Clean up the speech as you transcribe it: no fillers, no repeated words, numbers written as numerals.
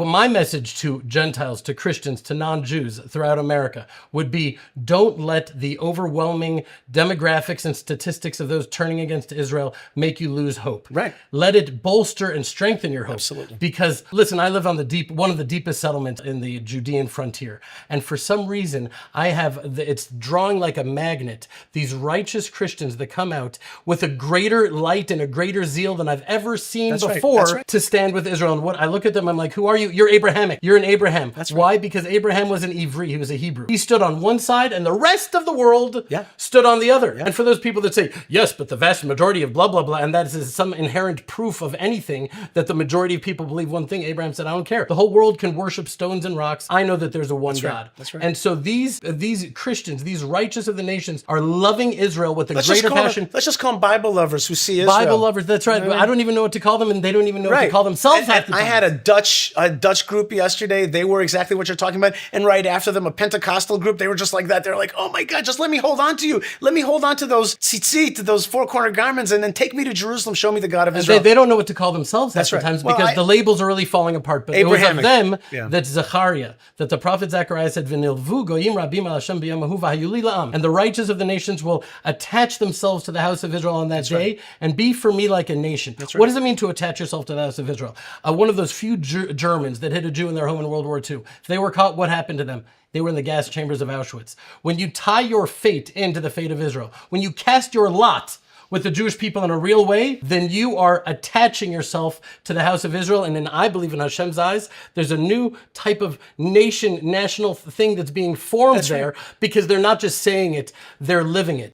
Well, my message to Gentiles, to Christians, to non-Jews throughout America would be, don't let the overwhelming demographics and statistics of those turning against Israel make you lose hope. Right. Let it bolster and strengthen your hope. Absolutely. Because, listen, I live on one of the deepest settlements in the Judean frontier. And for some reason, it's drawing like a magnet, these righteous Christians that come out with a greater light and a greater zeal than I've ever seen before to stand with Israel. And what I look at them, I'm like, who are you? You're Abrahamic. You're an Abraham. That's right. Why? Because Abraham was an Ivri. He was a Hebrew. He stood on one side and the rest of the world stood on the other. And for those people that say, yes, but the vast majority of blah, blah, blah, and that is some inherent proof of anything that the majority of people believe one thing, Abraham said, I don't care. The whole world can worship stones and rocks. I know that there's a one God. That's right. And so these Christians, these righteous of the nations, are loving Israel with a greater passion. Let's just call them Bible lovers who see Israel. Bible lovers, that's right. I don't even know what to call them, and they don't even know what to call themselves. And I had a Dutch group yesterday. They were exactly what you're talking about. And right after them, a Pentecostal group. They were just like that. They're like, oh my God, just let me hold on to you. Let me hold on to those tzitzit, to those four-corner garments, and then take me to Jerusalem. Show me the God of Israel. They don't know what to call themselves That's right. sometimes because the labels are really falling apart. But Abrahamic. it was of them that Zechariah, that the prophet Zechariah said, "V'nilvu goyim rabim al Hashem b'yamahu v'hayuli la'am." And the righteous of the nations will attach themselves to the house of Israel on that day and be for me like a nation. What does it mean to attach yourself to the house of Israel? One of those few Germans that hit a Jew in their home in World War II, if they were caught, what happened to them? They were in the gas chambers of Auschwitz. When you tie your fate into the fate of Israel, when you cast your lot with the Jewish people in a real way, then you are attaching yourself to the house of Israel. And then I believe in Hashem's eyes, there's a new type of national thing that's being formed because they're not just saying it, they're living it.